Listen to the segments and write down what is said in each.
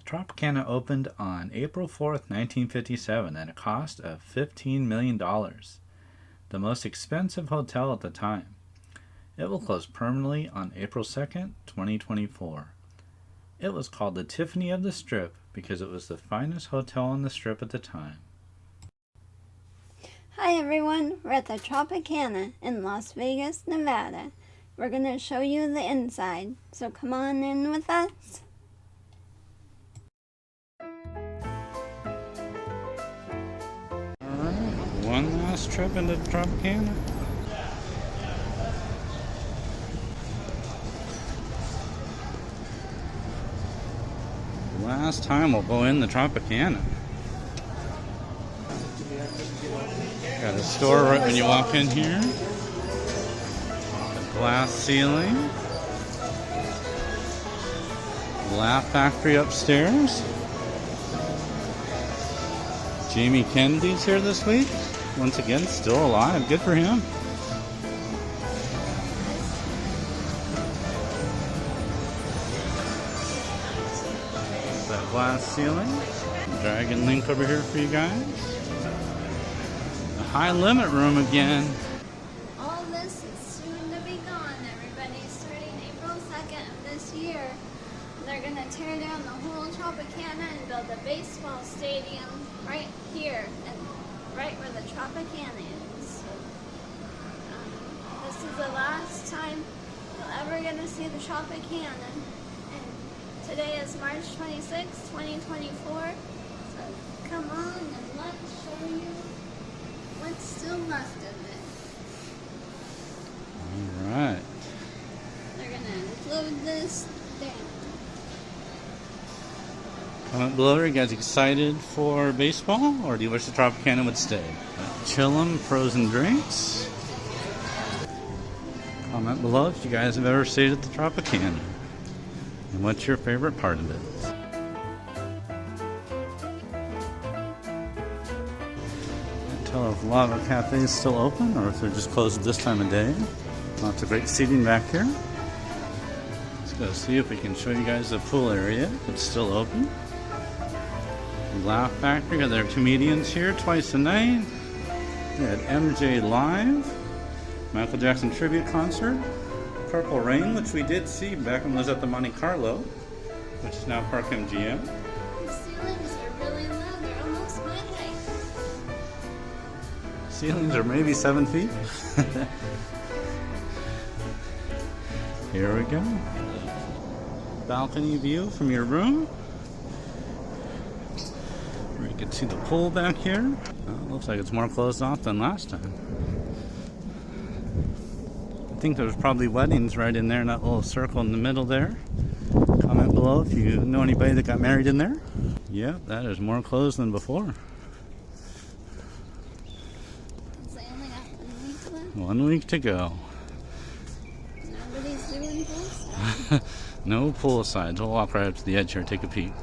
Tropicana opened on April 4th, 1957 at a cost of $15 million, the most expensive hotel at the time. It will close permanently on April 2nd, 2024. It was called the Tiffany of the Strip because it was the finest hotel on the Strip at the time. Hi everyone, we're at the Tropicana in Las Vegas, Nevada. We're going to show you the inside, so come on in with us. Alright, one last trip into Tropicana. Last time we'll go in the Tropicana. Got a store right when you walk in here. A glass ceiling. Laugh Factory upstairs. Jamie Kennedy's here this week. Once again, still alive. Good for him. That glass ceiling. Dragon Link over here for you guys. The high limit room again. All this is soon to be gone, everybody. Starting April 2nd of this year, they're going to tear down the whole Tropicana and build a baseball stadium right here, and right where the Tropicana is. This is the last time you'll ever get to see the Tropicana. And today is March 26, 2024. So come on and let's show you what's still left of it. Alright. They're going to include this down. Comment below, are you guys excited for baseball, or do you wish the Tropicana would stay? Chillum frozen drinks. Comment below if you guys have ever stayed at the Tropicana, and what's your favorite part of it. Can't tell if a lot of cafes is still open, or if they're just closed at this time of day. Lots of great seating back here. Let's go see if we can show you guys the pool area, if it's still open. Laugh Factory, got their comedians here twice a night. We had MJ Live, Michael Jackson tribute concert, Purple Rain, which we did see back when I was at the Monte Carlo, which is now Park MGM. The ceilings are really low, they're almost my height. Ceilings are maybe 7 feet. Here we go. Balcony view from your room. You can see the pool back here. Looks like it's more closed off than last time. I think there's probably weddings right in there in that little circle in the middle there. Comment below if you know anybody that got married in there. Yep, that is more closed than before. So I only got 1 week left. 1 week to go. Nobody's doing poolside. No poolsides. We'll walk right up to the edge here and take a peek.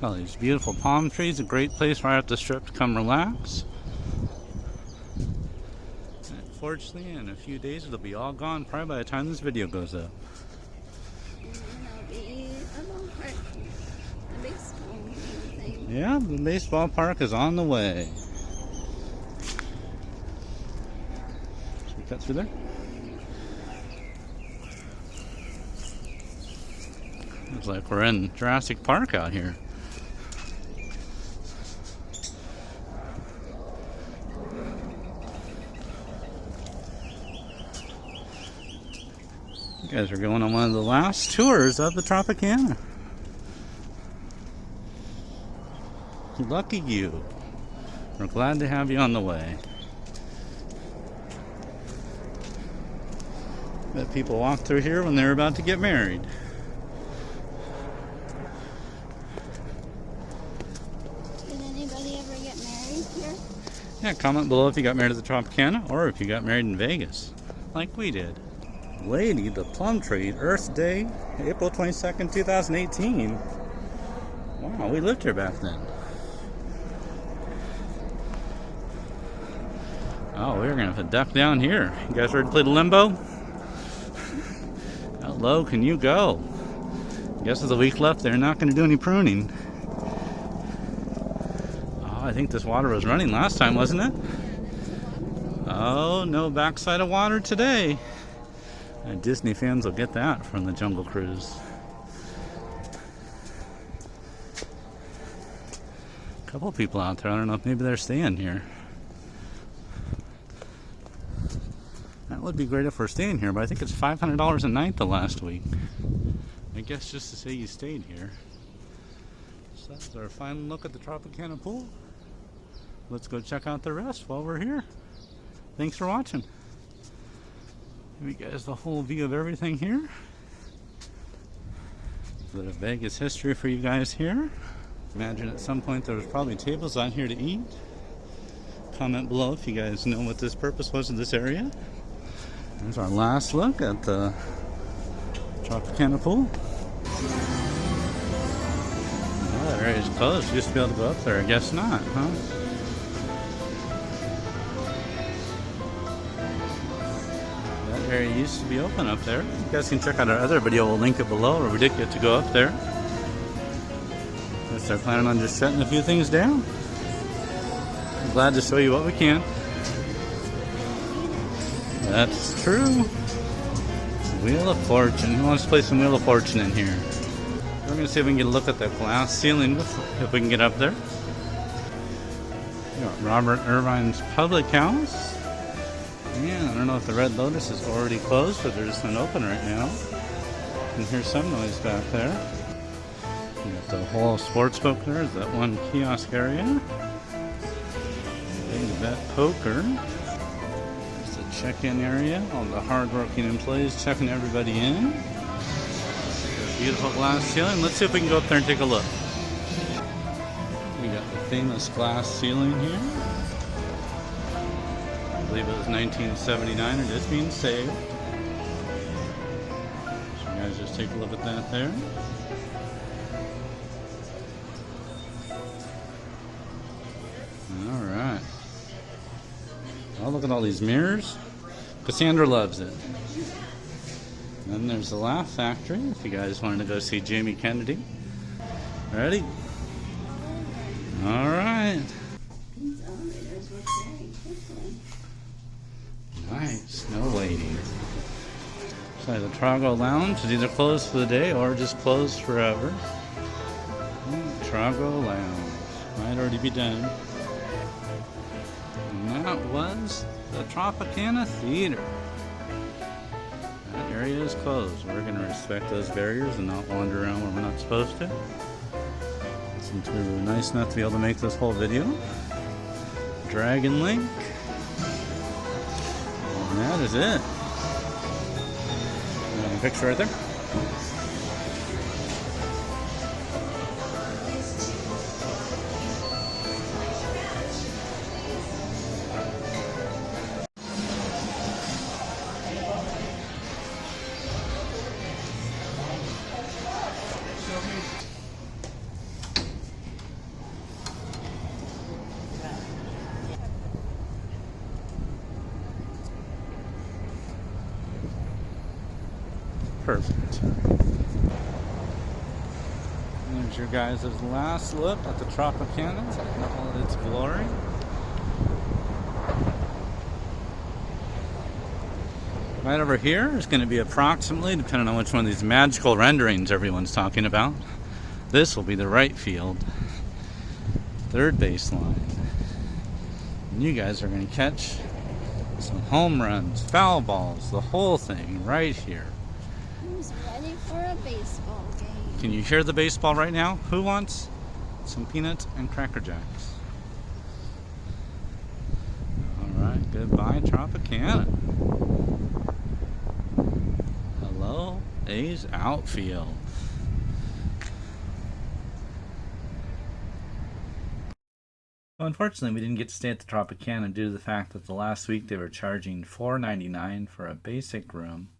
Oh, these beautiful palm trees, a great place right up the strip to come relax. Unfortunately, in a few days it'll be all gone probably by the time this video goes up. And there'll be a little park, a baseball thing. Yeah, the baseball park is on the way. Should we cut through there? Looks like we're in Jurassic Park out here. You guys are going on one of the last tours of the Tropicana. Lucky you. We're glad to have you on the way. Bet people walk through here when they're about to get married. Did anybody ever get married here? Yeah, comment below if you got married at the Tropicana or if you got married in Vegas, like we did. Lady, the Plum Tree, Earth Day, April 22nd, 2018. Wow, we lived here back then. Oh, we're gonna have to duck down here. You guys ready to play the limbo? How low can you go? I guess with a week left, they're not going to do any pruning. Oh, I think this water was running last time, wasn't it? Oh, no backside of water today. Disney fans will get that from the Jungle Cruise. A couple of people out there, I don't know if maybe they're staying here. That would be great if we're staying here, but I think it's $500 a night the last week. I guess just to say you stayed here. So that's our final look at the Tropicana pool. Let's go check out the rest while we're here. Thanks for watching. Give you guys the whole view of everything here. A bit of Vegas history for you guys here. Imagine at some point there was probably tables out here to eat. Comment below if you guys know what this purpose was in this area. There's our last look at the Tropicana pool. Oh, that area's closed. You used to be able to go up there. I guess not, huh? Area used to be open up there. You guys can check out our other video. We'll link it below where we did get to go up there. Guess they're planning on just shutting a few things down. I'm glad to show you what we can. That's true. Wheel of Fortune. Who wants to play some Wheel of Fortune in here? We're going to see if we can get a look at the glass ceiling if we can get up there. We got Robert Irvine's Public House. Yeah, I don't know if the Red Lotus is already closed, but there's an open right now. You can hear some noise back there. You got the whole sports book there. Is that one kiosk area? Big bet poker. There's the check-in area. All the hard-working employees checking everybody in. Beautiful glass ceiling. Let's see if we can go up there and take a look. We got the famous glass ceiling here. I believe it was 1979, or just being saved. So you guys just take a look at that there. Alright. Oh, look at all these mirrors. Cassandra loves it. Then there's the Laugh Factory, if you guys wanted to go see Jamie Kennedy. Ready? Alright. Nice, no waiting. So the Trago Lounge is either closed for the day or just closed forever. Trago Lounge might already be done. And that was the Tropicana Theater. That area is closed. We're going to respect those barriers and not wander around where we're not supposed to. Since we were nice enough to be able to make this whole video. Dragon Link. And that is it. A picture right there. Perfect. There's your guys' last look at the Tropicana in all of its glory. Right over here is going to be approximately, depending on which one of these magical renderings everyone's talking about, this will be the right field, third baseline. And you guys are going to catch some home runs, foul balls, the whole thing right here. Who's ready for a baseball game? Can you hear the baseball right now? Who wants some peanuts and Cracker Jacks? Alright, goodbye Tropicana. Hello, A's outfield. Well, unfortunately, we didn't get to stay at the Tropicana due to the fact that the last week they were charging $4.99 for a basic room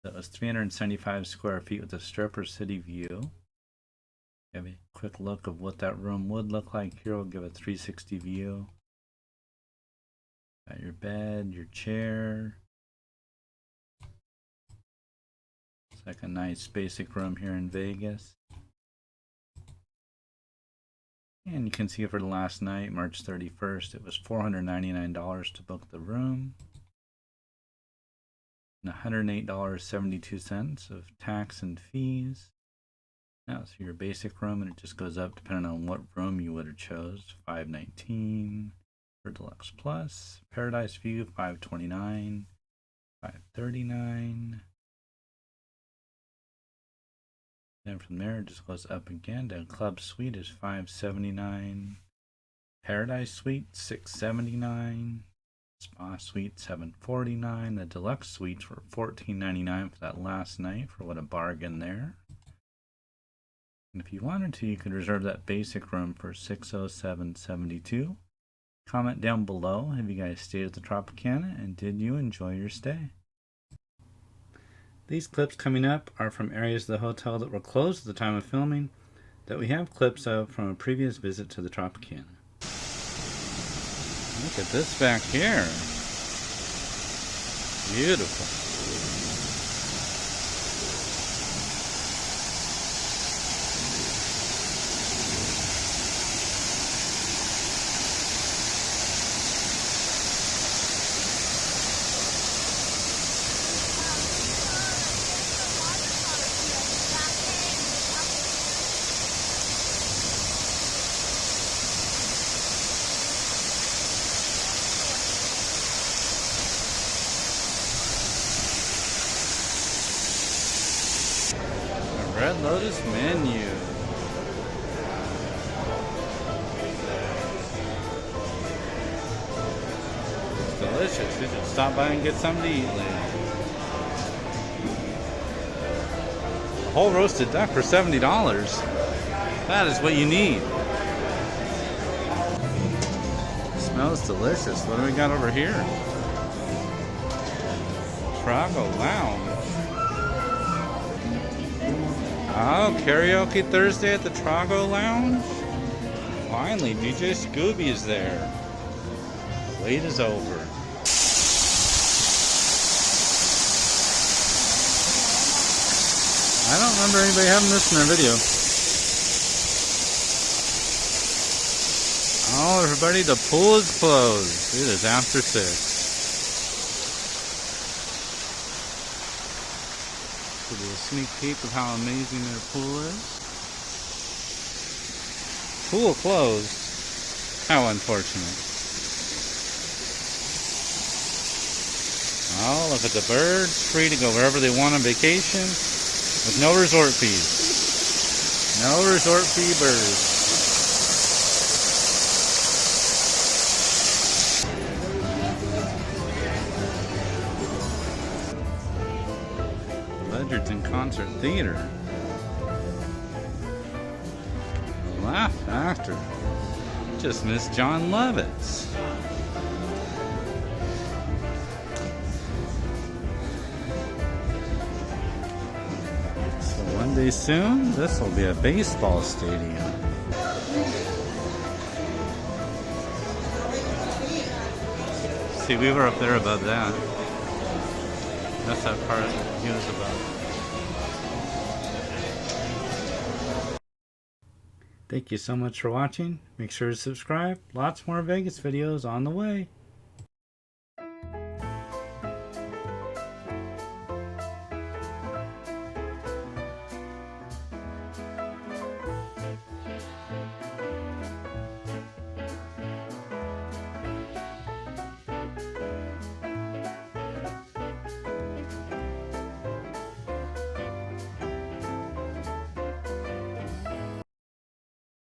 that was 375 square feet with a stripper city view. Give a quick look of what that room would look like here. We'll give a 360 view. Got your bed, your chair, It's like a nice basic room here in Vegas. And you can see for the last night, March 31st, it was $499 to book the room. And $108.72 of tax and fees. Now, so your basic room, and it just goes up depending on what room you would have chose. $519 for Deluxe Plus. Paradise View, $529. $539. Then from there, it just goes up again. The Club Suite is $579. Paradise Suite, $679. Spa Suite, $749. The Deluxe Suites were $14.99 for that last night. For what a bargain there. And if you wanted to, you could reserve that basic room for $607.72. Comment down below, have you guys stayed at the Tropicana, and did you enjoy your stay? These clips coming up are from areas of the hotel that were closed at the time of filming that we have clips of from a previous visit to the Tropicana. Look at this back here. Beautiful. Red Lotus menu. It's delicious. You should stop by and get something to eat later. A whole roasted duck for $70. That is what you need. It smells delicious. What do we got over here? Trago Lounge. Oh, karaoke Thursday at the Trago Lounge? Finally, DJ Scooby is there. The wait is over. I don't remember anybody having this in their video. Oh, everybody, the pool is closed. It is after 6. A sneak peek of how amazing their pool is. Pool closed. How unfortunate. Oh, look at the birds, free to go wherever they want on vacation with no resort fees. No resort fee birds. In Concert Theater. Laugh Factory. Just missed John Lovitz. So one day soon, this will be a baseball stadium. See, we were up there above that. That's that part he was above. Thank you so much for watching. Make sure to subscribe. Lots more Vegas videos on the way.